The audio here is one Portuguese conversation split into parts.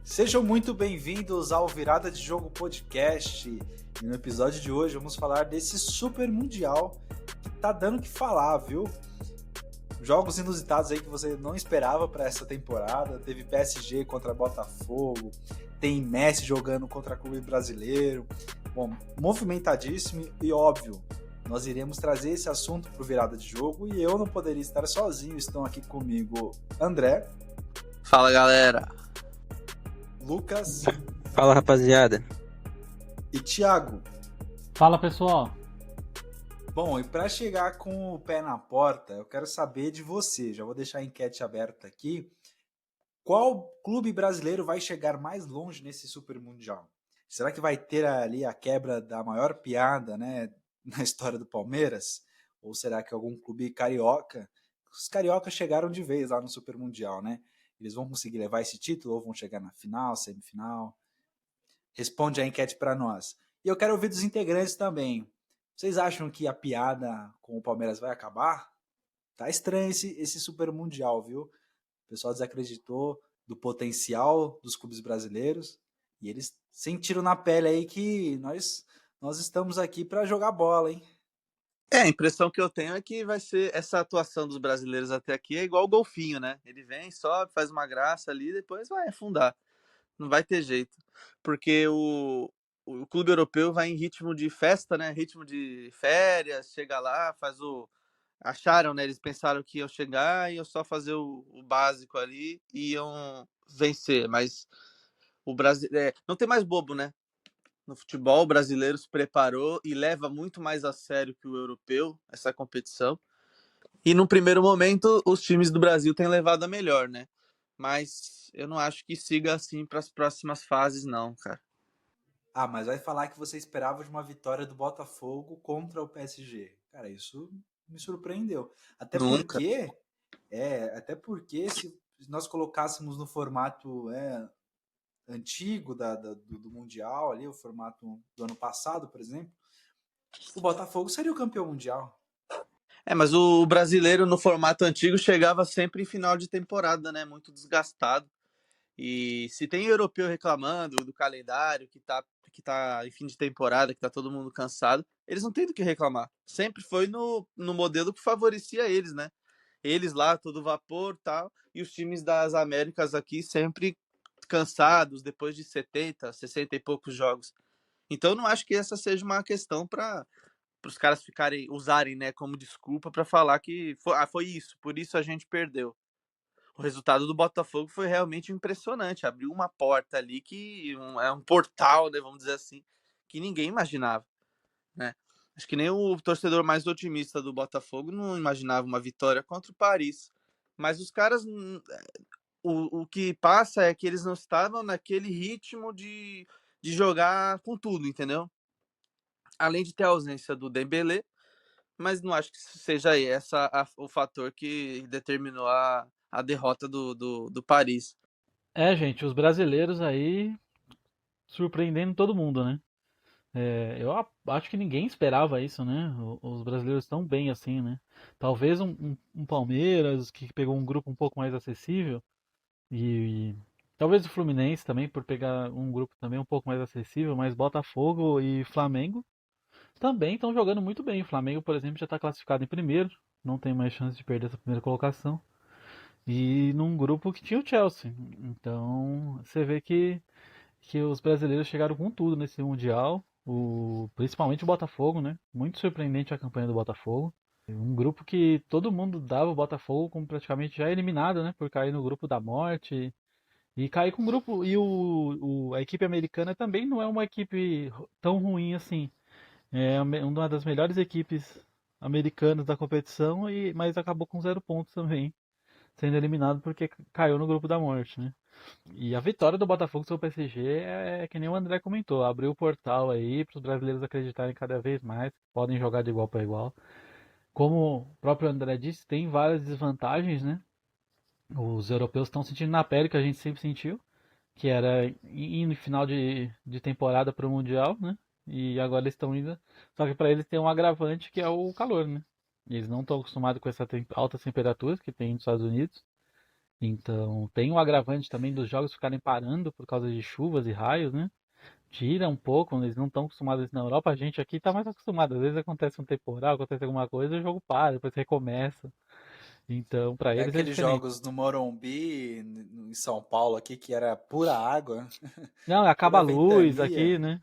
Sejam muito bem-vindos ao Virada de Jogo Podcast. E no episódio de hoje vamos falar desse super mundial que tá dando o que falar, viu? Jogos inusitados aí que você não esperava para essa temporada. Teve PSG contra Botafogo, tem Messi jogando contra clube brasileiro. Bom, movimentadíssimo e óbvio, nós iremos trazer esse assunto pro Virada de Jogo e eu não poderia estar sozinho. Estão aqui comigo André. Fala, galera. Lucas. Fala, rapaziada. E Thiago. Fala, pessoal. Bom, e para chegar com o pé na porta, eu quero saber de você. Já vou deixar a enquete aberta aqui. Qual clube brasileiro vai chegar mais longe nesse Super Mundial? Será que vai ter ali a quebra da maior piada, né, na história do Palmeiras? Ou será que algum clube carioca? Os cariocas chegaram de vez lá no Super Mundial, né? Eles vão conseguir levar esse título ou vão chegar na final, semifinal? Responde a enquete para nós. E eu quero ouvir dos integrantes também. Vocês acham que a piada com o Palmeiras vai acabar? Tá estranho esse Super Mundial, viu? O pessoal desacreditou do potencial dos clubes brasileiros e eles sentiram na pele aí que nós estamos aqui para jogar bola, hein? A impressão que eu tenho é que vai ser essa atuação dos brasileiros até aqui é igual o golfinho, né? Ele vem, sobe, faz uma graça ali, depois vai afundar. Não vai ter jeito. Porque o clube europeu vai em ritmo de festa, né? Ritmo de férias, chega lá, faz o. Acharam, né? Eles pensaram que iam chegar e iam só fazer o básico ali e iam vencer. Mas o Brasil. Não tem mais bobo, né? No futebol, o brasileiro se preparou e leva muito mais a sério que o europeu essa competição. E no primeiro momento, os times do Brasil têm levado a melhor, né? Mas eu não acho que siga assim para as próximas fases, não, cara. Ah, mas vai falar que você esperava de uma vitória do Botafogo contra o PSG. Cara, isso me surpreendeu. Até Nunca. porque, se nós colocássemos no formato antigo do Mundial, ali, o formato do ano passado, por exemplo, o Botafogo seria o campeão mundial. Mas o brasileiro no formato antigo chegava sempre em final de temporada, né? Muito desgastado. E se tem europeu reclamando do calendário, que tá em fim de temporada, que tá todo mundo cansado, eles não têm do que reclamar. Sempre foi no modelo que favorecia eles, né? Eles lá, todo vapor tal, e os times das Américas aqui sempre cansados, depois de 70, 60 e poucos jogos. Então não acho que essa seja uma questão para os caras usarem, né, como desculpa para falar que foi isso, por isso a gente perdeu. O resultado do Botafogo foi realmente impressionante. Abriu uma porta ali que é um portal, né, vamos dizer assim, que ninguém imaginava, né? Acho que nem o torcedor mais otimista do Botafogo não imaginava uma vitória contra o Paris. Mas os caras, o que passa é que eles não estavam naquele ritmo de jogar com tudo, entendeu? Além de ter a ausência do Dembélé, mas não acho que seja o fator que determinou a derrota do Paris. Gente, os brasileiros aí surpreendendo todo mundo, né? Acho que ninguém esperava isso, né? Os brasileiros estão bem assim, né? Talvez um Palmeiras, que pegou um grupo um pouco mais acessível, e talvez o Fluminense também, por pegar um grupo também um pouco mais acessível, mas Botafogo e Flamengo também estão jogando muito bem. O Flamengo, por exemplo, já está classificado em primeiro, não tem mais chance de perder essa primeira colocação. E num grupo que tinha o Chelsea. Então, você vê que os brasileiros chegaram com tudo nesse Mundial. Principalmente o Botafogo, né? Muito surpreendente a campanha do Botafogo. Um grupo que todo mundo dava o Botafogo como praticamente já eliminado, né? Por cair no grupo da morte. E cair com o grupo. E a equipe americana também não é uma equipe tão ruim assim. É uma das melhores equipes americanas da competição, mas acabou com 0 pontos também, sendo eliminado porque caiu no grupo da morte, né? E a vitória do Botafogo sobre o PSG é que nem o André comentou, abriu o portal aí para os brasileiros acreditarem cada vez mais que podem jogar de igual para igual. Como o próprio André disse, tem várias desvantagens, né? Os europeus estão sentindo na pele que a gente sempre sentiu, que era ir no final de temporada para o Mundial, né? E agora eles estão indo. Só que para eles tem um agravante que é o calor, né? Eles não estão acostumados com essas altas temperaturas que tem nos Estados Unidos. Então, tem o agravante também dos jogos ficarem parando por causa de chuvas e raios, né? Tira um pouco, eles não estão acostumados a isso na Europa, a gente aqui tá mais acostumado. Às vezes acontece um temporal, acontece alguma coisa, o jogo para, depois recomeça. Então, pra É eles é aqueles diferente. jogos no Morumbi, em São Paulo aqui, que era pura água, Não, acaba pura a luz ventania. aqui, né?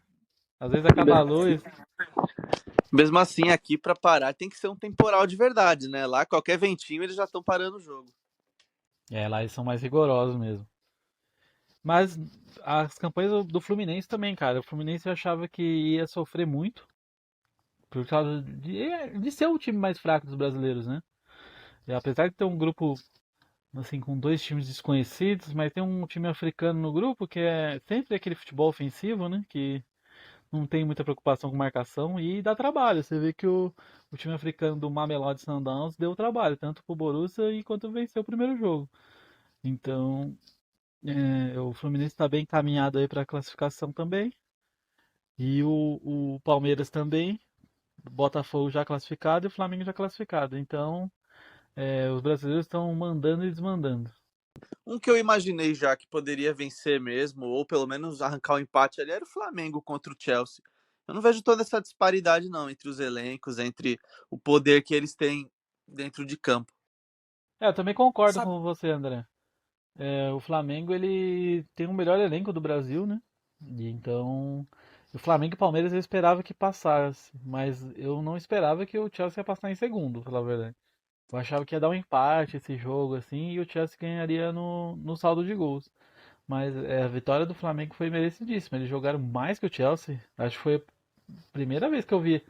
Às vezes acaba a luz. Mesmo assim, aqui para parar tem que ser um temporal de verdade, né? Lá qualquer ventinho eles já estão parando o jogo. É, lá eles são mais rigorosos mesmo. Mas as campanhas do Fluminense também, cara. O Fluminense eu achava que ia sofrer muito por causa de ser o time mais fraco dos brasileiros, né? E apesar de ter um grupo assim com dois times desconhecidos, mas tem um time africano no grupo que é sempre aquele futebol ofensivo, né? Que não tem muita preocupação com marcação e dá trabalho. Você vê que o time africano do Mamelodi Sundowns deu trabalho, tanto pro Borussia e quanto venceu o primeiro jogo. Então, o Fluminense está bem encaminhado aí para a classificação também. E o Palmeiras também, o Botafogo já classificado e o Flamengo já classificado. Então, os brasileiros estão mandando e desmandando. Um que eu imaginei já que poderia vencer mesmo, ou pelo menos arrancar o empate ali, era o Flamengo contra o Chelsea. Eu não vejo toda essa disparidade, não, entre os elencos, entre o poder que eles têm dentro de campo. Eu também concordo Sabe, com você, André. O Flamengo ele tem o melhor elenco do Brasil, né? E então, o Flamengo e o Palmeiras eu esperava que passasse, mas eu não esperava que o Chelsea ia passar em segundo, pra falar a verdade. Eu achava que ia dar um empate esse jogo assim e o Chelsea ganharia no saldo de gols. Mas a vitória do Flamengo foi merecidíssima. Eles jogaram mais que o Chelsea. Acho que foi a primeira vez que eu vi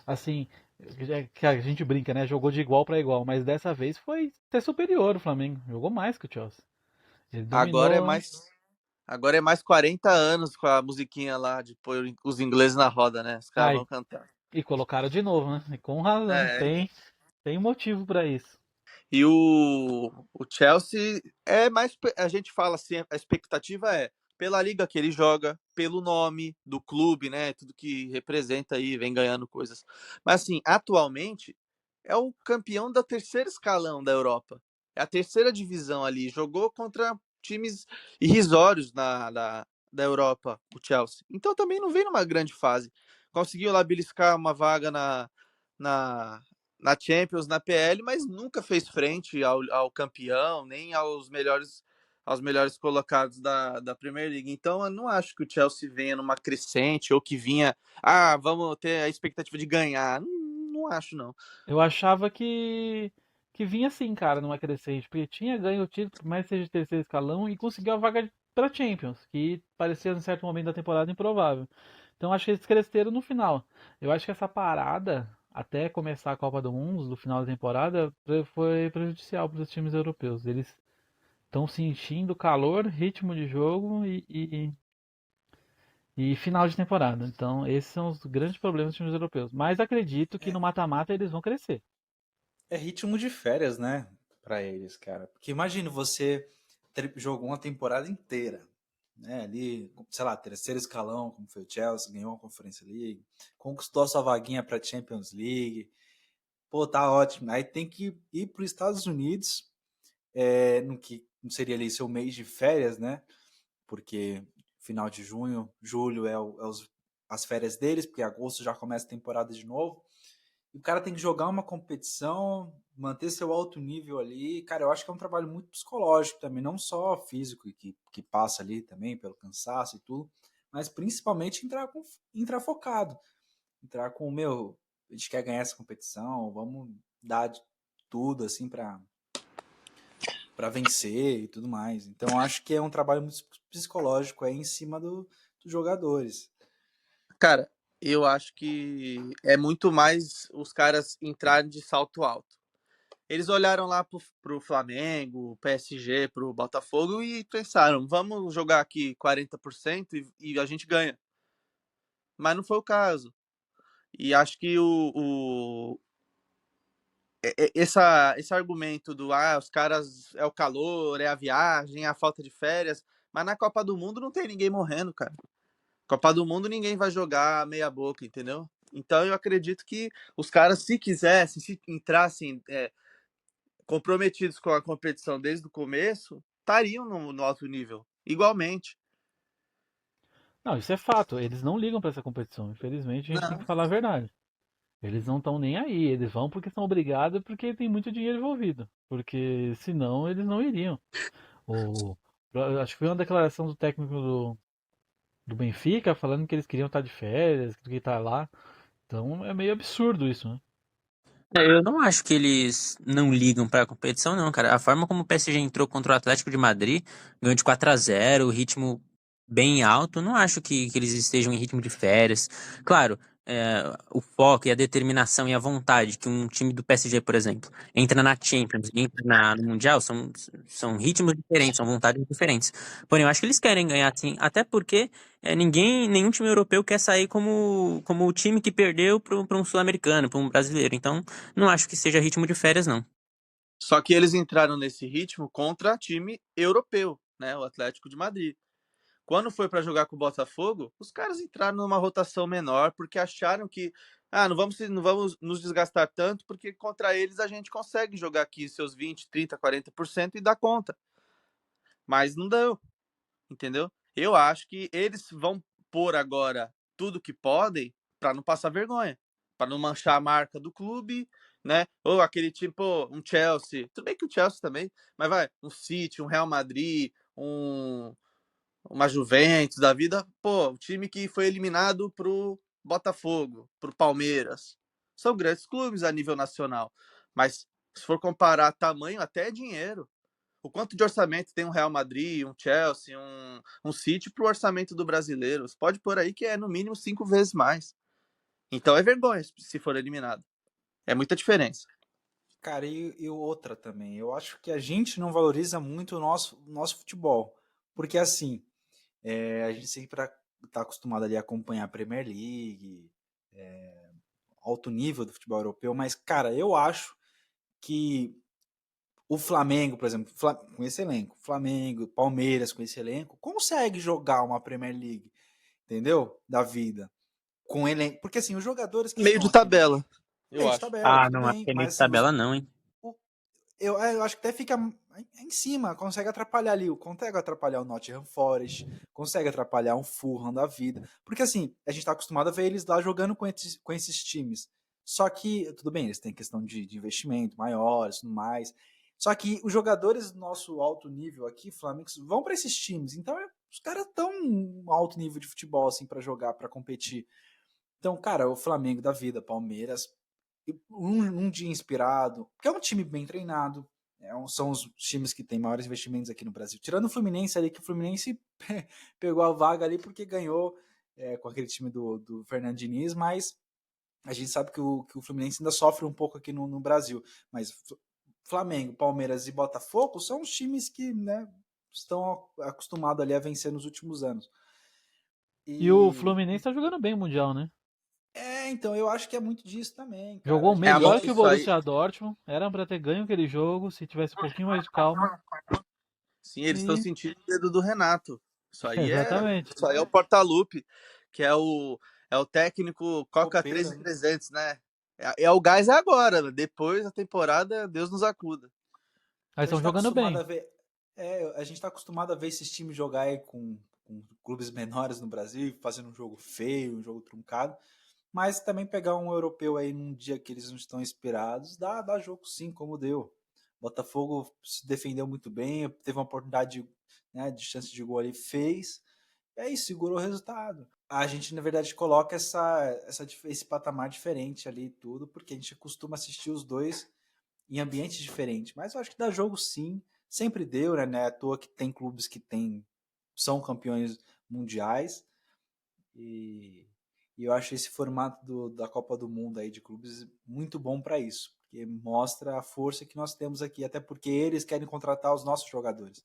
assim que a gente brinca, né? Jogou de igual para igual, mas dessa vez foi até superior o Flamengo. Jogou mais que o Chelsea. Ele Agora é dominou. mais Agora é mais 40 anos com a musiquinha lá de pôr os ingleses na roda, né? Os caras Ai, vão cantar. e colocaram de novo, né? E com razão. É, Tem motivo para isso. e o Chelsea é mais. A gente fala assim, a expectativa é pela liga que ele joga, pelo nome do clube, né? Tudo que representa aí, vem ganhando coisas. Mas assim, atualmente é o campeão da terceira escalão da Europa. É a terceira divisão ali. Jogou contra times irrisórios da Europa, o Chelsea. Então também não vem numa grande fase. Conseguiu lá beliscar uma vaga na, na Champions, na PL, mas nunca fez frente ao campeão, nem aos melhores colocados da Premier League. Então eu não acho que o Chelsea venha numa crescente ou que vinha, vamos ter a expectativa de ganhar. Não, não acho, não. Eu achava que vinha assim, cara, numa crescente, porque tinha ganho o título, por mais que seja de terceiro escalão, e conseguiu a vaga para Champions, que parecia em certo momento da temporada improvável. Então acho que eles cresceram no final. Eu acho que essa parada, até começar a Copa do Mundo, do final da temporada, foi prejudicial para os times europeus. Eles estão sentindo calor, ritmo de jogo e final de temporada. Então, esses são os grandes problemas dos times europeus. Mas acredito que no mata-mata eles vão crescer. é ritmo de férias, né? Pra eles, cara. Porque imagina você jogou uma temporada inteira, né? Ali, sei lá, terceiro escalão, como foi o Chelsea, ganhou a Conference League, conquistou a sua vaguinha pra Champions League. Pô, tá ótimo. Aí tem que ir para os Estados Unidos, no que não seria ali seu mês de férias, né? Porque final de junho, julho as férias deles, porque agosto já começa a temporada de novo. E o cara tem que jogar uma competição, manter seu alto nível ali. Cara, eu acho que é um trabalho muito psicológico também, não só físico, que passa ali também pelo cansaço e tudo, mas principalmente entrar focado. Entrar com, meu, a gente quer ganhar essa competição, vamos dar tudo, assim, para vencer e tudo mais. Então, acho que é um trabalho muito psicológico aí em cima dos jogadores. Cara, eu acho que é muito mais os caras entrarem de salto alto. Eles olharam lá pro Flamengo, PSG, pro Botafogo e pensaram, vamos jogar aqui 40% e a gente ganha. Mas não foi o caso. E acho que esse argumento do os caras é o calor, é a viagem, é a falta de férias, mas na Copa do Mundo não tem ninguém morrendo, cara. Copa do Mundo ninguém vai jogar meia boca, entendeu? Então eu acredito que os caras, se quisessem, se entrassem comprometidos com a competição desde o começo, estariam no alto nível, igualmente. Não, isso é fato. Eles não ligam pra essa competição. Infelizmente, a gente tem que Não. falar a verdade. Eles não estão nem aí. Eles vão porque são obrigados, porque tem muito dinheiro envolvido. Porque senão eles não iriam. O, acho que foi uma declaração do técnico do Benfica falando que eles queriam estar de férias, que queriam estar lá. Então é meio absurdo isso, né? Eu não acho que eles não ligam pra competição, não, cara. A forma como o PSG entrou contra o Atlético de Madrid, ganhou de 4-0, o ritmo bem alto, não acho que eles estejam em ritmo de férias. Claro, o foco e a determinação e a vontade que um time do PSG, por exemplo, entra na Champions e entra no Mundial, são ritmos diferentes, são vontades diferentes. Porém, eu acho que eles querem ganhar, sim, até porque nenhum time europeu quer sair como o time que perdeu para um sul-americano, para um brasileiro. Então, não acho que seja ritmo de férias, não. Só que eles entraram nesse ritmo contra time europeu, né? O Atlético de Madrid. Quando foi para jogar com o Botafogo, os caras entraram numa rotação menor porque acharam que não vamos nos desgastar tanto porque contra eles a gente consegue jogar aqui seus 20, 30, 40% e dar conta. Mas não deu, entendeu? Eu acho que eles vão pôr agora tudo que podem para não passar vergonha, para não manchar a marca do clube, né? Ou aquele tipo, um Chelsea, tudo bem que o Chelsea também, mas vai, um City, um Real Madrid, uma Juventus da vida, pô, o time que foi eliminado pro Botafogo, pro Palmeiras. São grandes clubes a nível nacional, mas se for comparar tamanho, até é dinheiro. O quanto de orçamento tem um Real Madrid, um Chelsea, um City pro orçamento do brasileiro? Você pode pôr aí que é no mínimo 5 vezes mais. Então é vergonha se for eliminado. É muita diferença. Cara, e outra também. Eu acho que a gente não valoriza muito o nosso futebol. Porque assim, a gente sempre está acostumado ali a acompanhar a Premier League, alto nível do futebol europeu, mas, cara, eu acho que o Flamengo, por exemplo, com esse elenco, Flamengo, Palmeiras com esse elenco, consegue jogar uma Premier League, entendeu? Da vida. Com elenco. Porque assim, os jogadores que Meio estão de aqui, tabela, eu meio de acho. tabela, Ah, tudo não acho bem, que é meio mas de assim, tabela, não, hein? eu acho que até fica em cima, consegue atrapalhar ali, consegue atrapalhar o Nottingham Forest, consegue atrapalhar um Fulham da vida, porque assim, a gente tá acostumado a ver eles lá jogando com esses times, só que, tudo bem, eles têm questão de investimento maiores, tudo mais, só que os jogadores do nosso alto nível aqui, Flamengo, vão para esses times, então os caras tão um alto nível de futebol assim para jogar, para competir. Então, cara, o Flamengo da vida, Palmeiras, um dia inspirado, porque é um time bem treinado, são os times que têm maiores investimentos aqui no Brasil. Tirando o Fluminense ali, que o Fluminense pegou a vaga ali porque ganhou com aquele time do Fernando Diniz, mas a gente sabe que o Fluminense ainda sofre um pouco aqui no Brasil. Mas Flamengo, Palmeiras e Botafogo são os times que, né, estão acostumados ali a vencer nos últimos anos. E o E Fluminense tá jogando bem o Mundial, né? então eu acho que é muito disso também, cara. Jogou A gente É, melhor pode. que o isso aí. Borussia Dortmund. Era pra ter ganho aquele jogo se tivesse um pouquinho mais de calma. Sim, eles estão E sentindo o dedo do Renato. exatamente. Isso aí é o porta-lupe, que é o técnico Coca Copeira, né? 3300, né? É o gás agora, depois da temporada, Deus nos acuda. Mas A gente estão tá jogando acostumado a bem. ver. A gente tá acostumado a ver esses times jogar aí com clubes menores no Brasil, fazendo um jogo feio, um jogo truncado. Mas também pegar um europeu aí num dia que eles não estão inspirados, dá jogo sim, como deu. Botafogo se defendeu muito bem, teve uma oportunidade, né, de chance de gol ali, fez. É isso, segurou o resultado. A gente, na verdade, coloca esse patamar diferente ali e tudo, porque a gente costuma assistir os dois em ambientes diferentes. Mas eu acho que dá jogo sim, sempre deu, né? Não é à toa que tem clubes que são campeões mundiais. E, e eu acho esse formato da Copa do Mundo aí de clubes muito bom para isso, porque mostra a força que nós temos aqui, até porque eles querem contratar os nossos jogadores,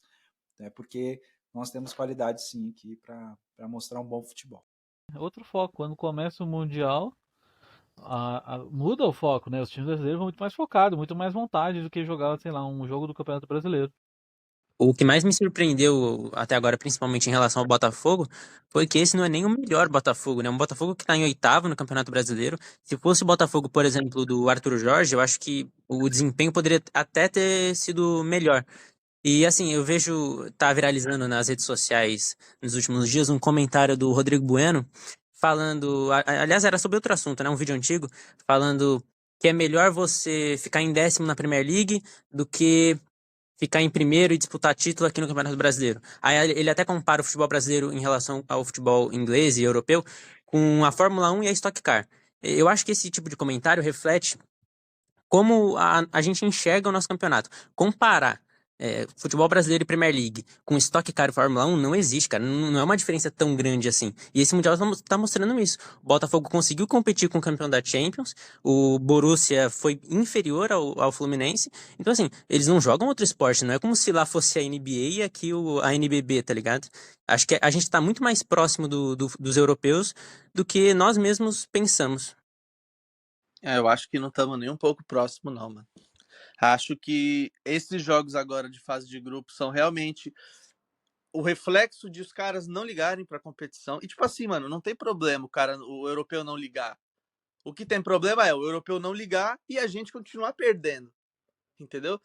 né? Porque nós temos qualidade sim aqui para mostrar um bom futebol. Outro foco. Quando começa o Mundial, muda o foco, né? Os times brasileiros vão muito mais focados, muito mais vontade do que jogar, sei lá, um jogo do Campeonato Brasileiro. O que mais me surpreendeu até agora, principalmente em relação ao Botafogo, foi que esse não é nem o melhor Botafogo, né? Um Botafogo que está em oitavo no Campeonato Brasileiro. Se fosse o Botafogo, por exemplo, do Arthur Jorge, eu acho que o desempenho poderia até ter sido melhor. E assim, eu vejo, tá viralizando nas redes sociais nos últimos dias um comentário do Rodrigo Bueno falando, aliás, era sobre outro assunto, né? Um vídeo antigo, falando que é melhor você ficar em décimo na Premier League do que ficar em primeiro e disputar título aqui no Campeonato Brasileiro. Aí ele até compara o futebol brasileiro em relação ao futebol inglês e europeu com a Fórmula 1 e a Stock Car. Eu acho que esse tipo de comentário reflete como a gente enxerga o nosso campeonato. Comparar futebol brasileiro e Premier League com Stock Car e Fórmula 1 não existe, cara. Não é uma diferença tão grande assim. E esse Mundial tá mostrando isso. O Botafogo conseguiu competir com o campeão da Champions, o Borussia foi inferior ao Fluminense. Então, assim, eles não jogam outro esporte. Não é como se lá fosse a NBA e aqui a NBB, tá ligado? Acho que a gente tá muito mais próximo dos europeus do que nós mesmos pensamos. Eu acho que não estamos nem um pouco próximo, não, mano. Acho que esses jogos agora de fase de grupo são realmente o reflexo de os caras não ligarem pra competição. E tipo assim, mano, não tem problema o europeu não ligar. O que tem problema é o europeu não ligar e a gente continuar perdendo. Entendeu?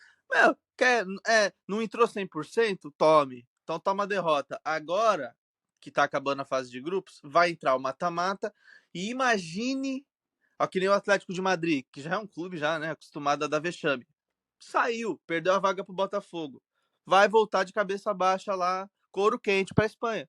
Não entrou 100%? Tome. Então toma a derrota. Agora que tá acabando a fase de grupos, vai entrar o mata-mata e imagine, ó, que nem o Atlético de Madrid, que já é um clube já, né, acostumado a dar vexame. Saiu, perdeu a vaga pro Botafogo. Vai voltar de cabeça baixa lá, couro quente pra Espanha.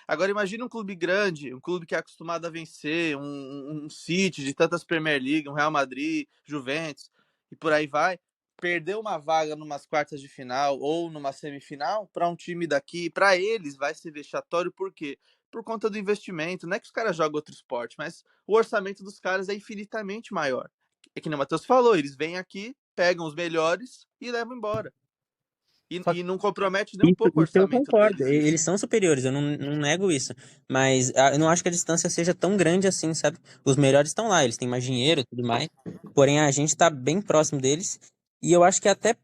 Agora imagine um clube grande, um clube que é acostumado a vencer, um City de tantas Premier League, um Real Madrid, Juventus e por aí vai, perder uma vaga numas quartas de final ou numa semifinal para um time daqui, para eles vai ser vexatório, por quê? Por conta do investimento. Não é que os caras jogam outro esporte, mas o orçamento dos caras é infinitamente maior. É que nem o Matheus falou, eles vêm aqui, pegam os melhores e levam embora. E não compromete nem um pouco o Isso eu orçamento concordo. deles. Eles são superiores, eu não nego isso. Mas eu não acho que a distância seja tão grande assim, sabe? Os melhores estão lá, eles têm mais dinheiro e tudo mais. Porém, a gente tá bem próximo deles. E eu acho que até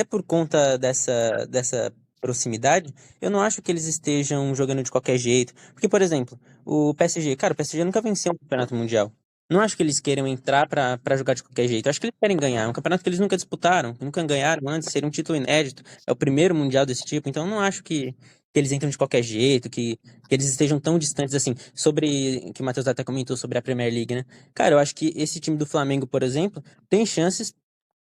por conta dessa proximidade, eu não acho que eles estejam jogando de qualquer jeito. Porque, por exemplo, o PSG, cara, o PSG nunca venceu um campeonato mundial. Não acho que eles queiram entrar pra jogar de qualquer jeito. Eu acho que eles querem ganhar. É um campeonato que eles nunca disputaram, nunca ganharam antes, seria um título inédito. É o primeiro mundial desse tipo, então eu não acho que eles entram de qualquer jeito, que eles estejam tão distantes assim. Sobre, que o Matheus até comentou sobre a Premier League, né? Cara, eu acho que esse time do Flamengo, por exemplo, tem chances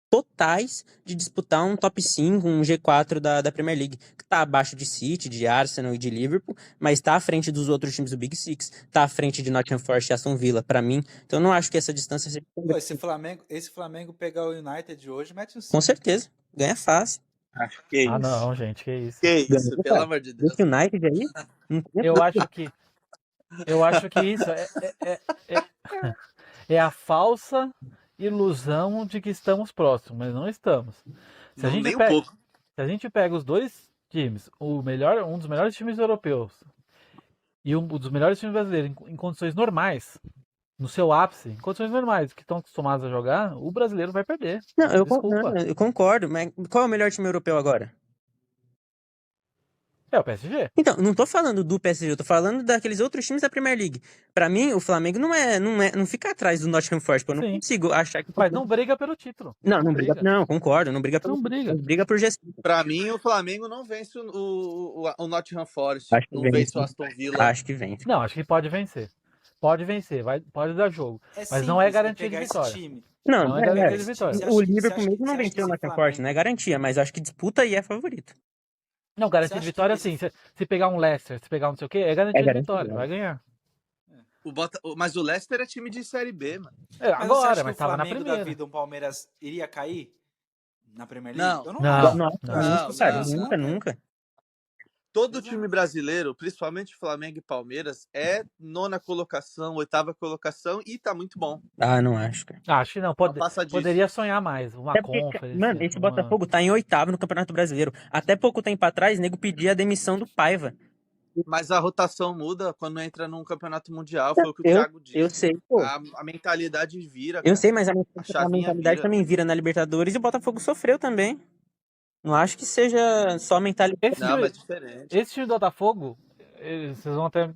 totais de disputar um top 5, um G4 da Premier League, que tá abaixo de City, de Arsenal e de Liverpool, mas tá à frente dos outros times do Big Six, tá à frente de Nottingham Forest e Aston Villa, pra mim. Então eu não acho que essa distância seja tão Pô, grande. esse Flamengo pegar o United hoje, mete um Com 5. certeza, ganha fácil. Acho que é Ah, isso. não, gente, que isso. Que Ganha isso, pelo fácil. amor de Deus. Esse United aí, não tem Eu acho que isso é a falsa ilusão de que estamos próximos, mas não estamos. Se a Não, gente nem um pega, pouco. se a gente pega os dois times, um dos melhores times europeus e um dos melhores times brasileiros em condições normais, no seu ápice, em condições normais, que estão acostumados a jogar, o brasileiro vai perder. Não, Desculpa. eu concordo, mas qual é o melhor time europeu agora? É o PSG. Então, não tô falando do PSG, eu tô falando daqueles outros times da Premier League. Pra mim, o Flamengo não fica atrás do Nottingham Forest, pô, eu não Sim. consigo achar que... Mas não briga pelo título. Não briga, não, concordo, não briga Não briga. briga por gestão. Pra mim, o Flamengo não vence o Nottingham Forest. Acho que Não vence. vence o Aston Villa. Acho que vence. Não, acho que pode vencer. Pode vencer, pode dar jogo. É Mas não é simples, garantia de pegar esse vitória. time. Não é garantia de vitória. Você O acha Liverpool que- mesmo não você acha venceu que o esse Nottingham Flamengo- Forest, não é garantia, mas acho que disputa aí é favorito. Não, garantia Você de acha vitória, que sim. Se pegar um Leicester, se pegar um não sei o quê, é garantia de garantia, vitória. né? Vai ganhar. Mas o Leicester é time de Série B, mano. Mas você Agora, acha que mas o tava na Flamengo da primeira. vida, o Palmeiras, iria cair na Premier Não. League? Eu não, Não. acho. Nossa, não, nunca, cara, não, nunca, não. nunca. Todo Exato. time brasileiro, principalmente Flamengo e Palmeiras, é nona colocação, oitava colocação e tá muito bom. Ah, não acho, cara. Acho que não. Não passa disso. Poderia sonhar mais. Uma Até porque, conference. mano, esse Botafogo tá em oitavo no Campeonato Brasileiro. Até pouco tempo atrás, nego pedia a demissão do Paiva. Mas a rotação muda quando entra num campeonato mundial, foi o que o Thiago disse. Eu sei, pô. A mentalidade vira, Eu cara. sei, mas a chavinha mentalidade vira. também vira na Libertadores e o Botafogo sofreu também. Não acho que seja só mentalidade. Esse Não, time, mas diferente. esse time do Botafogo, vocês vão até.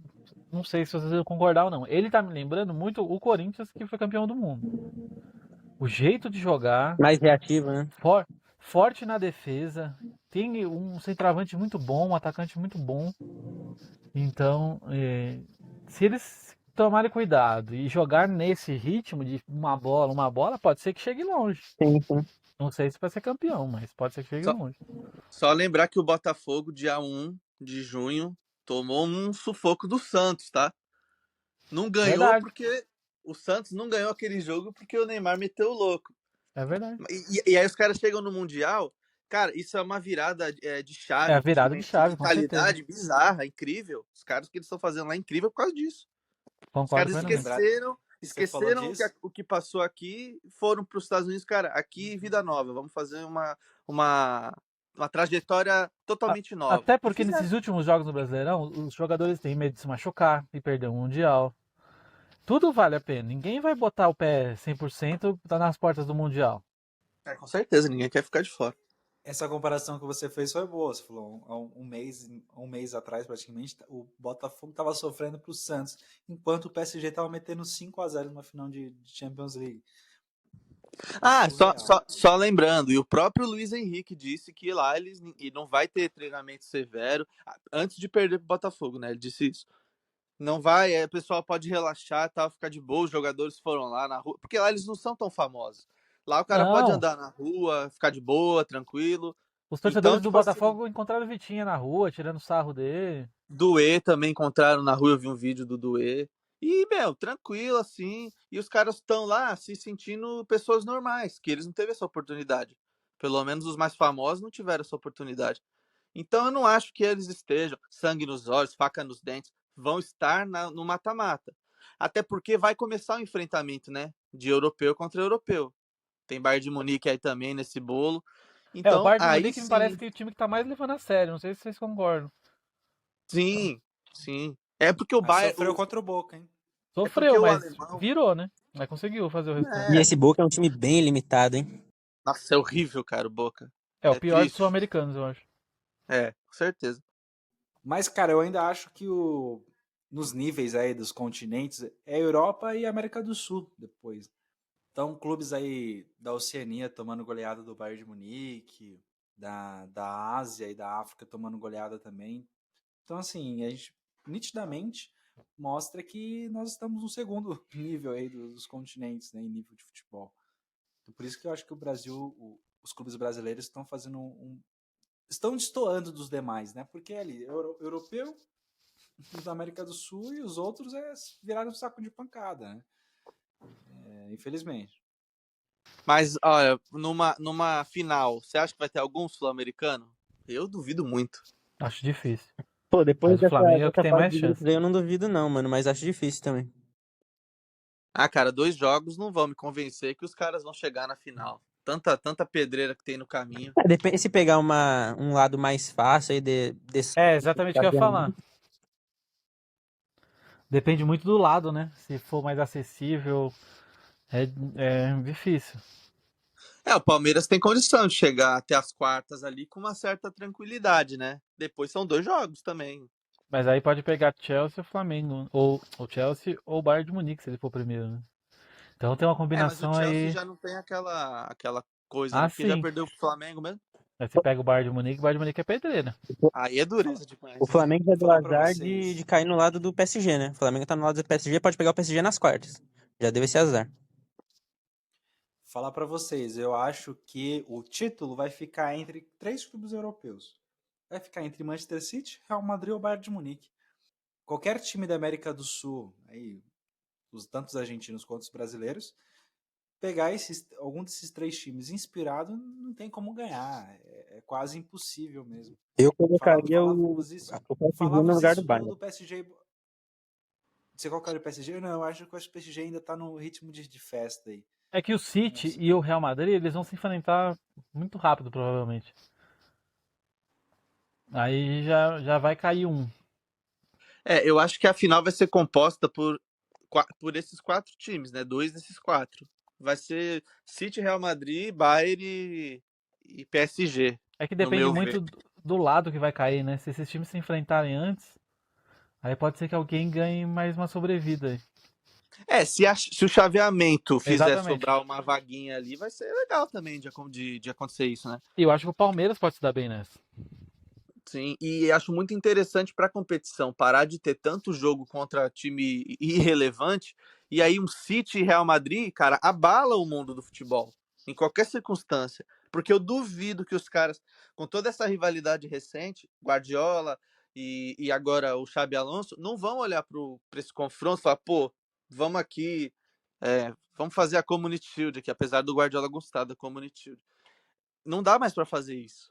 Não sei se vocês vão concordar ou não. Ele tá me lembrando muito o Corinthians, que foi campeão do mundo. O jeito de jogar, Mais reativa, né? forte na defesa, tem um centroavante muito bom, um atacante muito bom. Então, se eles tomarem cuidado e jogar nesse ritmo de uma bola, pode ser que chegue longe. Sim, sim. Não sei se vai ser campeão, mas pode ser que chegue longe. Só lembrar que o Botafogo, dia 1 de junho, tomou um sufoco do Santos, tá? Não ganhou Verdade. porque o Santos não ganhou aquele jogo porque o Neymar meteu o louco. É verdade. E aí os caras chegam no Mundial, cara, isso é uma virada de chave. É a virada de chave, com mentalidade bizarra, incrível. Os caras que eles estão fazendo lá é incrível por causa disso. Concordo Os caras plenamente. esqueceram o que passou aqui, foram para os Estados Unidos, cara, aqui vida nova, vamos fazer uma trajetória totalmente nova. Até porque nesses últimos jogos no Brasileirão, os jogadores têm medo de se machucar e perder o Mundial. Tudo vale a pena. Ninguém vai botar o pé 100% nas portas do Mundial. Com certeza, ninguém quer ficar de fora. Essa comparação que você fez foi boa. Você falou, há um mês atrás, praticamente, o Botafogo estava sofrendo para o Santos, enquanto o PSG estava metendo 5-0 numa final de Champions League. Só lembrando, e o próprio Luiz Henrique disse que lá e não vai ter treinamento severo antes de perder pro Botafogo, né? Ele disse isso. Não vai, o pessoal pode relaxar, tá, ficar de boa, os jogadores foram lá na rua, porque lá eles não são tão famosos. Lá o cara pode andar na rua, ficar de boa, tranquilo. Os torcedores do Botafogo encontraram o Vitinha na rua, tirando sarro dele. Duê também encontraram na rua, eu vi um vídeo do Duê. E, tranquilo, assim. E os caras estão lá se sentindo pessoas normais, que eles não teve essa oportunidade. Pelo menos os mais famosos não tiveram essa oportunidade. Então eu não acho que eles estejam sangue nos olhos, faca nos dentes, vão estar no mata-mata. Até porque vai começar o enfrentamento, né? De europeu contra europeu. Tem Bayern de Munique aí também nesse bolo. Então, o Bayern de Munique me parece que é o time que tá mais levando a sério. Não sei se vocês concordam. Sim. É porque o Bayern sofreu contra o Boca, hein? Sofreu, mas virou, né? Mas conseguiu fazer o resultado. E esse Boca é um time bem limitado, hein? Nossa, é horrível, cara, o Boca. É o pior dos sul-americanos, eu acho. Com certeza. Mas, cara, eu ainda acho que nos níveis aí dos continentes é Europa e América do Sul depois. Então, clubes aí da Oceania tomando goleada do Bayern de Munique, da Ásia e da África tomando goleada também. Então, assim, a gente nitidamente mostra que nós estamos no segundo nível aí dos continentes, né, em nível de futebol. Então, por isso que eu acho que o Brasil, os clubes brasileiros estão fazendo estão destoando dos demais, né? Porque ali, europeu, da América do Sul e os outros viraram um saco de pancada, né? Infelizmente. Mas, olha, numa final, você acha que vai ter algum sul-americano? Eu duvido muito. Acho difícil. Pô, depois dessa Flamengo é o que tem mais chance. Eu não duvido não, mano, mas acho difícil também. Cara, 2 jogos não vão me convencer que os caras vão chegar na final. Tanta pedreira que tem no caminho. Depende se pegar um lado mais fácil aí exatamente o que eu ia falar. Depende muito do lado, né? Se for mais acessível, é difícil. O Palmeiras tem condição de chegar até as quartas ali com uma certa tranquilidade, né? Depois são 2 jogos também. Mas aí pode pegar Chelsea ou Flamengo, ou Chelsea ou Bayern de Munique, se ele for primeiro, né? Então tem uma combinação mas o Chelsea aí. já não tem aquela coisa, né? Porque já perdeu pro Flamengo mesmo. Aí você pega o Bayern de Munique é pedreira. Aí é dureza demais. O Flamengo já deu azar de cair no lado do PSG, né? O Flamengo tá no lado do PSG, pode pegar o PSG nas quartas. Já deu esse azar. Falar para vocês, eu acho que o título vai ficar entre 3 clubes europeus. Vai ficar entre Manchester City, Real Madrid ou Bayern de Munique. Qualquer time da América do Sul, aí, tanto os argentinos quanto os brasileiros, pegar algum desses 3 times inspirado, não tem como ganhar. É quase impossível mesmo. Eu colocaria o PSG no lugar do Bayern. Do PSG. Você colocaria o PSG? Não, eu acho que o PSG ainda tá no ritmo de festa aí. É que o City e o Real Madrid, eles vão se enfrentar muito rápido, provavelmente. Aí já vai cair um. Eu acho que a final vai ser composta por esses 4 times, né? 2 desses 4. Vai ser City, Real Madrid, Bayern e PSG. É que no depende meu muito ver. do lado que vai cair, né? Se esses times se enfrentarem antes, aí pode ser que alguém ganhe mais uma sobrevida aí. Se o chaveamento fizer Exatamente. sobrar uma vaguinha ali, vai ser legal também de acontecer isso, né? E eu acho que o Palmeiras pode se dar bem nessa. Sim, e acho muito interessante para a competição parar de ter tanto jogo contra time irrelevante, e aí um City e Real Madrid, cara, abala o mundo do futebol, em qualquer circunstância. Porque eu duvido que os caras, com toda essa rivalidade recente, Guardiola e agora o Xabi Alonso, não vão olhar para esse confronto e falar, pô, vamos aqui, vamos fazer a Community Shield aqui, apesar do Guardiola gostar da Community Shield. Não dá mais para fazer isso.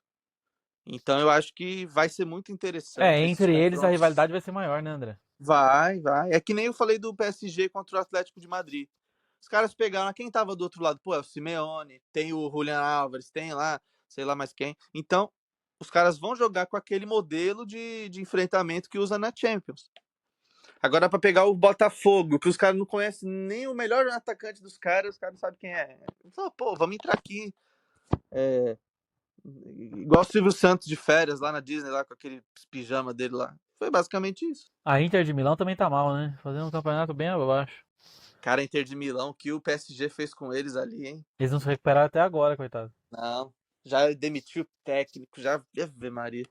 Então eu acho que vai ser muito interessante esses Entre eles a confrontos. rivalidade vai ser maior, né, André? Vai, vai. É que nem eu falei do PSG contra o Atlético de Madrid. Os caras pegaram quem tava do outro lado. Pô, é o Simeone, tem o Julian Álvares, tem lá, sei lá mais quem. Então, os caras vão jogar com aquele modelo de enfrentamento que usa na Champions. Agora, para pegar o Botafogo, que os caras não conhecem nem o melhor atacante dos caras, os caras não sabem quem é. Então, pô, vamos entrar aqui. Igual o Silvio Santos de férias lá na Disney, lá com aquele pijama dele lá. Foi basicamente isso. A Inter de Milão também tá mal, né? Fazendo um campeonato bem abaixo. Cara, Inter de Milão, que o PSG fez com eles ali, hein? Eles não se recuperaram até agora, coitado. Não. Já demitiu o técnico, já. Ave Maria.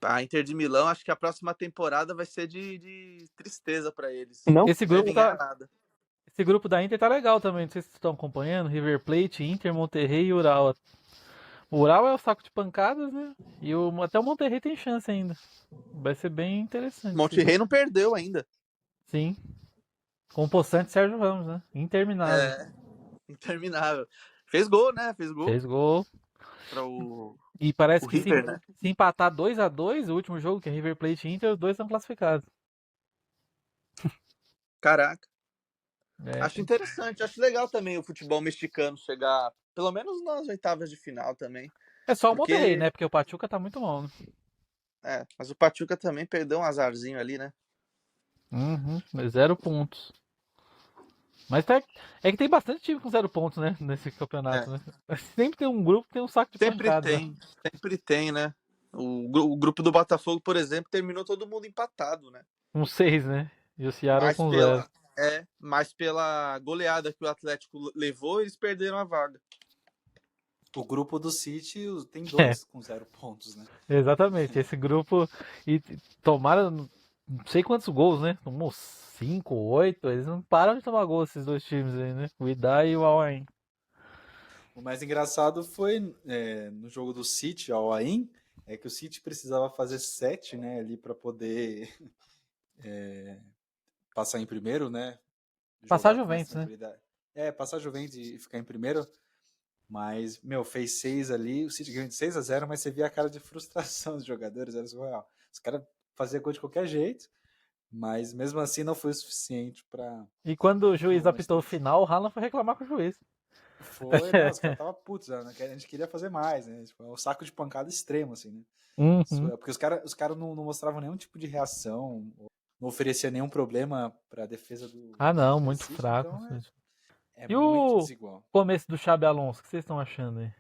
A Inter de Milão, acho que a próxima temporada vai ser de tristeza pra eles. Não. Esse Não grupo devem ganhar tá, nada. esse grupo da Inter tá legal também. Não sei se vocês estão acompanhando. River Plate, Inter, Monterrey e Ural. O Ural é o saco de pancadas, né? E até o Monterrey tem chance ainda. Vai ser bem interessante esse Monterrey grupo. não perdeu ainda. Sim. Com o possante Sérgio Ramos, né? Interminável. É, interminável. Fez gol, né? Fez gol Fez gol. para o E parece que River, né? se empatar 2-2, o último jogo, que é River Plate e Inter, os dois estão classificados. Caraca. É, Acho interessante, acho legal também o futebol mexicano chegar, pelo menos nas oitavas de final também. é só o Monterrey, Porque, né? Porque o Pachuca tá muito mal, né? mas o Pachuca também perdeu um azarzinho ali, né? Uhum, 0 pontos. Mas é que tem bastante time com 0 pontos, né? Nesse campeonato, É, né? Sempre tem um grupo que tem um saco de pancada. sempre tem, né? O grupo do Botafogo, por exemplo, terminou todo mundo empatado, né? Com 6, né? E o Seattle Mas com 0. pela goleada que o Atlético levou, eles perderam a vaga. O grupo do City tem É, 2 com 0 pontos, né? exatamente. Esse grupo. E tomaram não sei quantos gols, né? Tomou 5, 8. Eles não param de tomar gol, esses dois times aí, né? O Idai e o Al Ain. O mais engraçado foi no jogo do City, ao Ain, é que o City precisava fazer 7, né, ali para poder passar em primeiro, né? Passar a Jogar com mais Juventus, né? tranquilidade. Passar a Juventus e ficar em primeiro. Mas, meu, fez 6 ali, o City ganhou de 6-0, mas você via a cara de frustração dos jogadores, era surreal. Os caras faziam gol de qualquer jeito, mas mesmo assim não foi o suficiente para E quando o juiz o apitou o Manchester City. final, o Haaland foi reclamar com o juiz. Foi, não, os caras estavam putos, né? A gente queria fazer mais, né? Tipo, é um saco de pancada extremo, assim, né? Uhum. Porque os cara não mostravam nenhum tipo de reação, não oferecia nenhum problema para a defesa do Ah, não, Manchester muito City, fraco. então é E muito o desigual. começo do Xabi Alonso, o que vocês estão achando aí?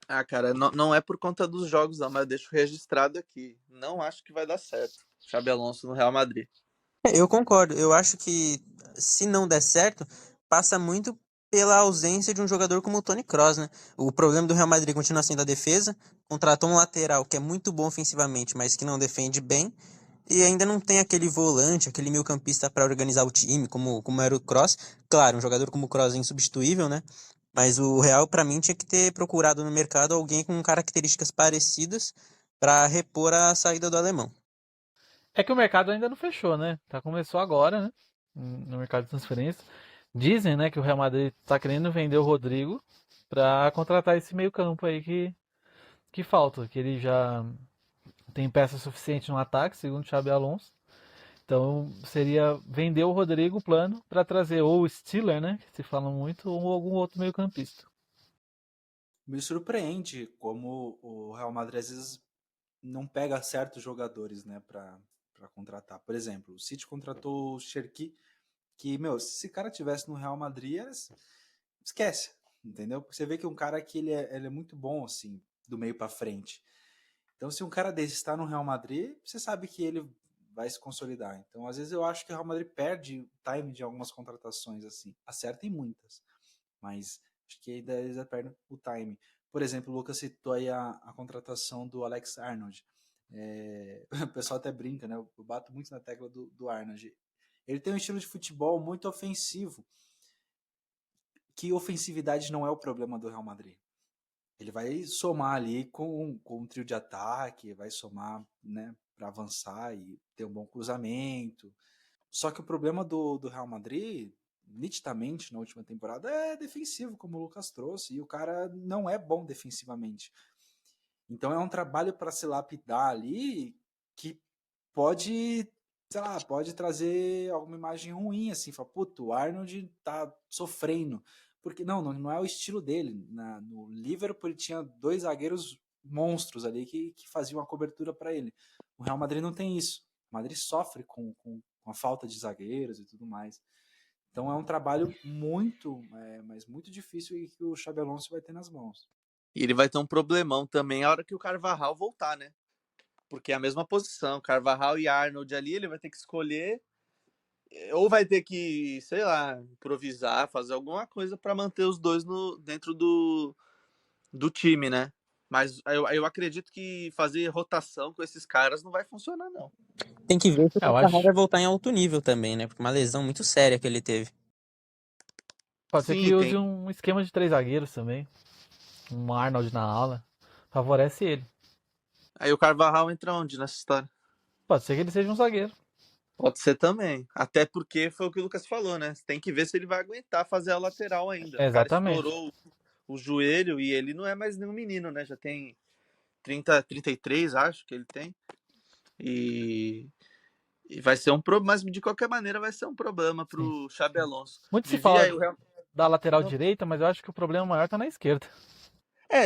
Ah, cara, não é por conta dos jogos, não, mas eu deixo registrado aqui. Não acho que vai dar certo. Xabi Alonso no Real Madrid. Eu concordo. Eu acho que se não der certo, passa muito pela ausência de um jogador como o Toni Kroos, né? O problema do Real Madrid continua sendo a defesa. Contratou um lateral que é muito bom ofensivamente, mas que não defende bem. E ainda não tem aquele volante, aquele meio-campista para organizar o time, como era o Kroos. Claro, um jogador como o Kroos é insubstituível, né? Mas o Real, para mim, tinha que ter procurado no mercado alguém com características parecidas para repor a saída do alemão. É que o mercado ainda não fechou, né? Começou agora, né? No mercado de transferência. Dizem, né, que o Real Madrid tá querendo vender o Rodrigo pra contratar esse meio-campo aí que falta, que ele já tem peça suficiente no ataque, segundo o Xabi Alonso. Então seria vender o Rodrigo, o plano, para trazer ou o Stiller, né, que se fala muito, ou algum outro meio-campista. Me surpreende como o Real Madrid às vezes não pega certos jogadores, né, para contratar. Por exemplo, o City contratou o Cherki, que, meu, se esse cara tivesse no Real Madrid, esquece, entendeu? Porque você vê que um cara que ele é muito bom, assim, do meio para frente. Então, se um cara desse está no Real Madrid, você sabe que ele vai se consolidar. Então, às vezes eu acho que o Real Madrid perde o time de algumas contratações assim. Acerta em muitas, mas acho que ainda eles perdem o time. Por exemplo, o Lucas citou aí a contratação do Alex Arnold. O pessoal até brinca, né? Eu bato muito na tecla do Arnold. Ele tem um estilo de futebol muito ofensivo, que ofensividade não é o problema do Real Madrid. Ele vai somar ali com um trio de ataque, vai somar, né, para avançar e ter um bom cruzamento. Só que o problema do Real Madrid, nitidamente na última temporada, é defensivo, como o Lucas trouxe, e o cara não é bom defensivamente. Então é um trabalho para se lapidar ali que pode, sei lá, pode trazer alguma imagem ruim, assim, fala, puto, o Arnold tá sofrendo. Porque não é o estilo dele. No Liverpool ele tinha 2 zagueiros monstros ali que faziam a cobertura para ele. O Real Madrid não tem isso. O Madrid sofre com a falta de zagueiros e tudo mais. Então é um trabalho muito, mas muito difícil e que o Xabi Alonso vai ter nas mãos. E ele vai ter um problemão também a hora que o Carvajal voltar, né? Porque é a mesma posição, Carvajal e Arnold ali, ele vai ter que escolher, ou vai ter que, sei lá, improvisar, fazer alguma coisa para manter os dois dentro do time, né? Mas eu acredito que fazer rotação com esses caras não vai funcionar, não. Tem que ver se o Eu Carvajal acho. vai voltar em alto nível também, né? Porque uma lesão muito séria que ele teve. Pode ser Sim, que use tem. um esquema de 3 zagueiros também. Um Arnold na ala. Favorece ele. Aí o Carvajal entra onde nessa história? Pode ser que ele seja um zagueiro. Pode ser também. Até porque foi o que o Lucas falou, né? Tem que ver se ele vai aguentar fazer a lateral ainda. O cara Exatamente. estourou o joelho e ele não é mais nenhum menino, né? Já tem 33, acho que ele tem. E vai ser um problema, mas de qualquer maneira vai ser um problema Sim. pro Xabi Alonso. Muito se Devia fala aí o Real... da lateral Não. direita, mas eu acho que o problema maior tá na esquerda.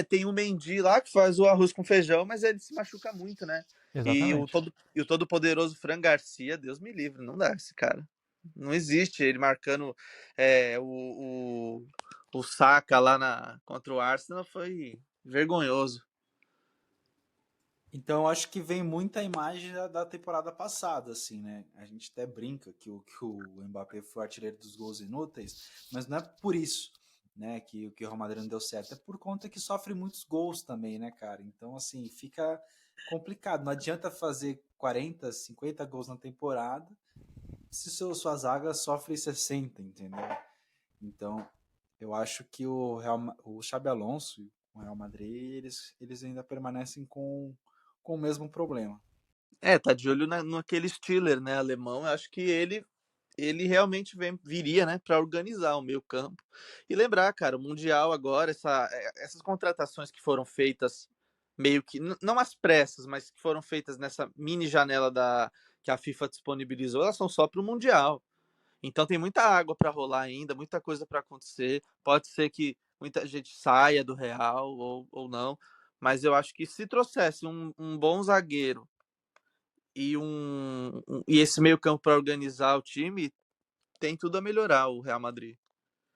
Tem o Mendy lá que faz o arroz com feijão, mas ele se machuca muito, né? Exatamente. E o todo-poderoso Fran Garcia, Deus me livre, não dá esse cara. Não existe ele marcando o Saka lá contra o Arsenal, foi vergonhoso. Então, acho que vem muita imagem da temporada passada, assim, né? A gente até brinca que o Mbappé foi o artilheiro dos gols inúteis, mas não é por isso, né, que o Real Madrid não deu certo. É por conta que sofre muitos gols também, né, cara? Então, assim, fica complicado. Não adianta fazer 40, 50 gols na temporada se sua zaga sofre 60, entendeu? Então, eu acho que o Xabi Alonso e o Real Madrid, eles ainda permanecem com o mesmo problema. Tá de olho naquele Stiller, né, alemão. Eu acho que ele realmente viria, né, para organizar o meio campo. E lembrar, cara, o Mundial agora, essas contratações que foram feitas meio que, não às pressas, mas que foram feitas nessa mini janela que a FIFA disponibilizou, elas são só para o Mundial. Então tem muita água para rolar ainda, muita coisa para acontecer. Pode ser que muita gente saia do Real ou não, mas eu acho que se trouxesse um bom zagueiro e esse meio campo para organizar o time, tem tudo a melhorar o Real Madrid.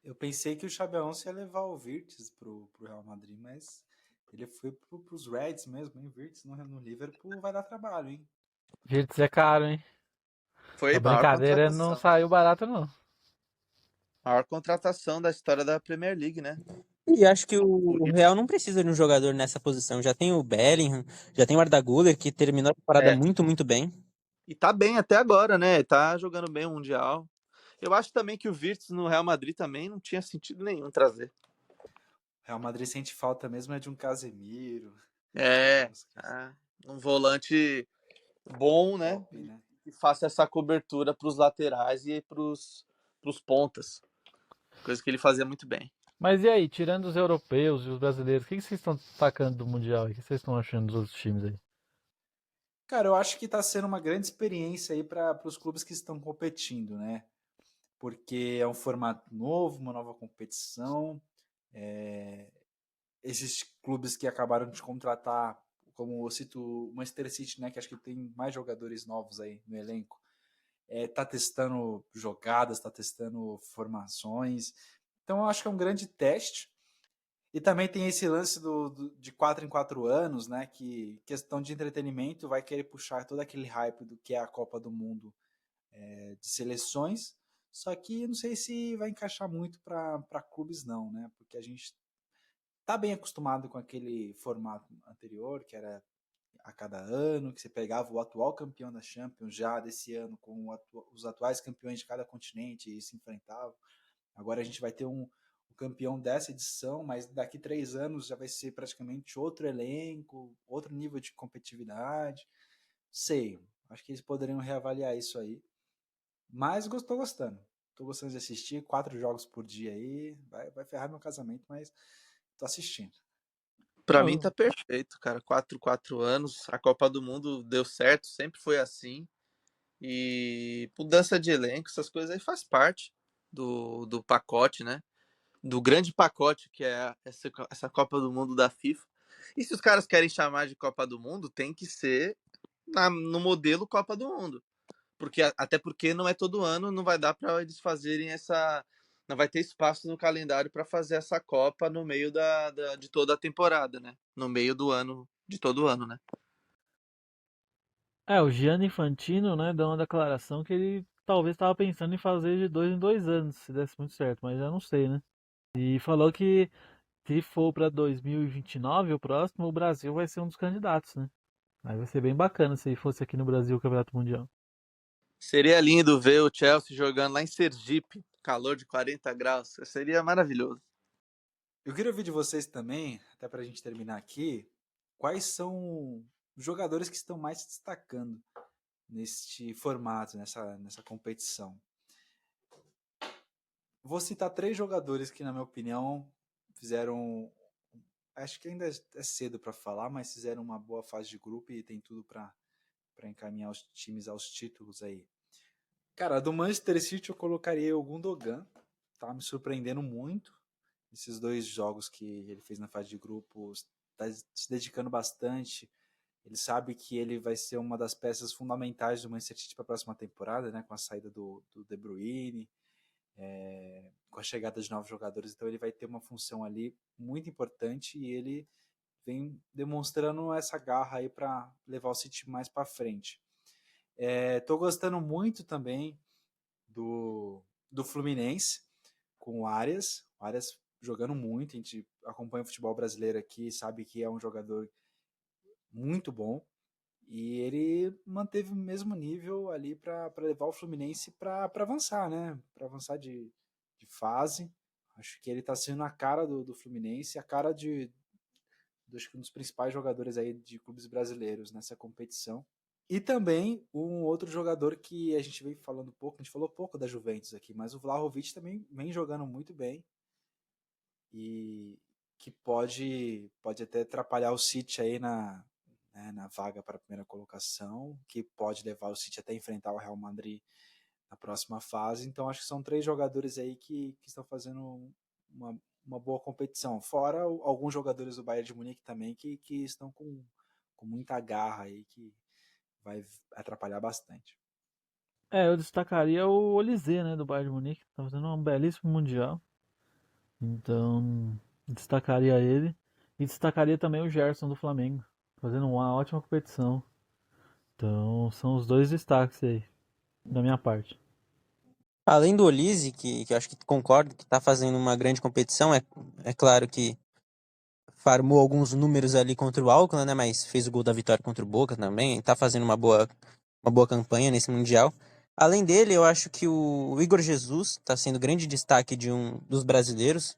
Eu pensei que o Xabi Alonso ia levar o Virtus pro Real Madrid, mas ele foi pros Reds mesmo, hein? Virtus no Liverpool vai dar trabalho, hein? Virtus é caro, hein? Foi A a maior brincadeira não contratação. saiu barato, não. Maior contratação da história da Premier League, né? E acho que Por o isso. Real não precisa de um jogador nessa posição. Já tem o Bellingham, já tem o Arda Güler, que terminou a temporada É. muito, muito bem. E tá bem até agora, né? Tá jogando bem o Mundial. Eu acho também que o Virtus no Real Madrid também não tinha sentido nenhum trazer. O Real Madrid sente falta mesmo é de um Casemiro, É, um volante bom, né? top, né? Que faça essa cobertura para os laterais e para os pontas. Coisa que ele fazia muito bem. Mas e aí, tirando os europeus e os brasileiros, o que vocês estão destacando do Mundial aí? O que vocês estão achando dos outros times aí? Cara, eu acho que tá sendo uma grande experiência aí para os clubes que estão competindo, né? Porque é um formato novo, uma nova competição. Esses clubes que acabaram de contratar, como eu cito o Manchester City, né, que acho que tem mais jogadores novos aí no elenco, tá testando jogadas, tá testando formações. Então eu acho que é um grande teste. E também tem esse lance de 4 em 4 anos, né? Que questão de entretenimento vai querer puxar todo aquele hype do que é a Copa do Mundo de seleções. Só que não sei se vai encaixar muito para clubes, não, né? Porque a gente tá bem acostumado com aquele formato anterior, que era a cada ano, que você pegava o atual campeão da Champions já desse ano com os atuais campeões de cada continente e se enfrentavam. Agora a gente vai ter um campeão dessa edição, mas daqui 3 anos já vai ser praticamente outro elenco, outro nível de competitividade. Sei, acho que eles poderiam reavaliar isso aí. Mas estou gostando. Estou gostando de assistir, 4 jogos por dia aí. Vai ferrar meu casamento, mas tô assistindo. Pra mim tá perfeito, cara. 4 anos, a Copa do Mundo deu certo, sempre foi assim. E mudança de elenco, essas coisas aí faz parte do pacote, né? Do grande pacote que é essa Copa do Mundo da FIFA. E se os caras querem chamar de Copa do Mundo, tem que ser no modelo Copa do Mundo. Até porque não é todo ano, não vai dar para eles fazerem essa. Não vai ter espaço no calendário para fazer essa Copa no meio de toda a temporada, né? No meio do ano, de todo ano, né? O Gianni Infantino, né, deu uma declaração que ele talvez estava pensando em fazer de 2 em 2 anos, se desse muito certo, mas eu não sei, né? E falou que se for para 2029, o próximo, o Brasil vai ser um dos candidatos, né? Aí vai ser bem bacana se fosse aqui no Brasil o Campeonato Mundial. Seria lindo ver o Chelsea jogando lá em Sergipe, calor de 40 graus. Seria maravilhoso. Eu queria ouvir de vocês também, até para a gente terminar aqui, quais são os jogadores que estão mais se destacando neste formato, nessa competição. Vou citar 3 jogadores que, na minha opinião, fizeram. Acho que ainda é cedo para falar, mas fizeram uma boa fase de grupo e tem tudo para encaminhar os times aos títulos aí. Cara, do Manchester City eu colocaria o Gundogan, tá me surpreendendo muito. Esses 2 jogos que ele fez na fase de grupos, está se dedicando bastante. Ele sabe que ele vai ser uma das peças fundamentais do Manchester City para a próxima temporada, né? Com a saída do De Bruyne, com a chegada de novos jogadores. Então ele vai ter uma função ali muito importante e ele vem demonstrando essa garra aí para levar o City mais para frente. Tô gostando muito também do Fluminense com o Arias. O Arias jogando muito, a gente acompanha o futebol brasileiro aqui, sabe que é um jogador muito bom. E ele manteve o mesmo nível ali para levar o Fluminense para avançar, né? Para avançar de fase. Acho que ele está sendo a cara do Fluminense, a cara acho que um dos principais jogadores aí de clubes brasileiros nessa competição. E também um outro jogador que a gente vem falando pouco, a gente falou pouco da Juventus aqui, mas o Vlahovic também vem jogando muito bem e que pode até atrapalhar o City aí na vaga para a primeira colocação, que pode levar o City até enfrentar o Real Madrid na próxima fase. Então acho que são 3 jogadores aí que estão fazendo uma boa competição, fora alguns jogadores do Bayern de Munique também que estão com muita garra aí, que vai atrapalhar bastante. Eu destacaria o Olise, né, do Bayern de Munique, tá fazendo um belíssimo Mundial. Então, destacaria ele. E destacaria também o Gerson do Flamengo, fazendo uma ótima competição. Então, são os 2 destaques aí, da minha parte. Além do Olise, que eu acho que concordo que está fazendo uma grande competição, é claro que farmou alguns números ali contra o Auckland, né, mas fez o gol da vitória contra o Boca também, está fazendo uma boa campanha nesse Mundial. Além dele, eu acho que o Igor Jesus está sendo grande destaque de um dos brasileiros,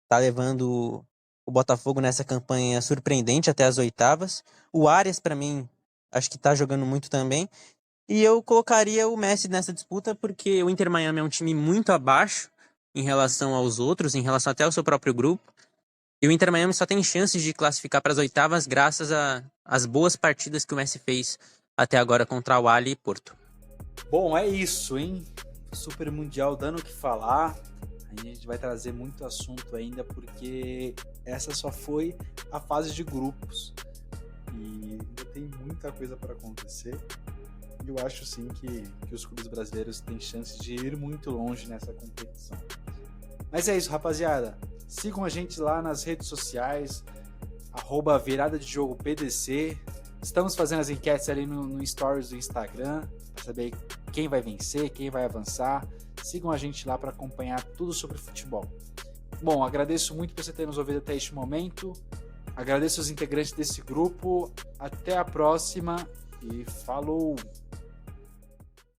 está levando o Botafogo nessa campanha surpreendente até as oitavas. O Arias, para mim, acho que está jogando muito também. E eu colocaria o Messi nessa disputa porque o Inter Miami é um time muito abaixo em relação aos outros, em relação até ao seu próprio grupo. E o Inter Miami só tem chances de classificar para as oitavas graças às boas partidas que o Messi fez até agora contra o Ali e Porto. Bom, é isso, hein? Super Mundial dando o que falar. A gente vai trazer muito assunto ainda, porque essa só foi a fase de grupos. E ainda tem muita coisa para acontecer. E eu acho sim que os clubes brasileiros têm chances de ir muito longe nessa competição. Mas é isso, rapaziada. Sigam a gente lá nas redes sociais, @virada de jogo PDC. Estamos fazendo as enquetes ali no Stories do Instagram, para saber quem vai vencer, quem vai avançar. Sigam a gente lá para acompanhar tudo sobre futebol. Bom, agradeço muito por você ter nos ouvido até este momento. Agradeço os integrantes desse grupo. Até a próxima e falou!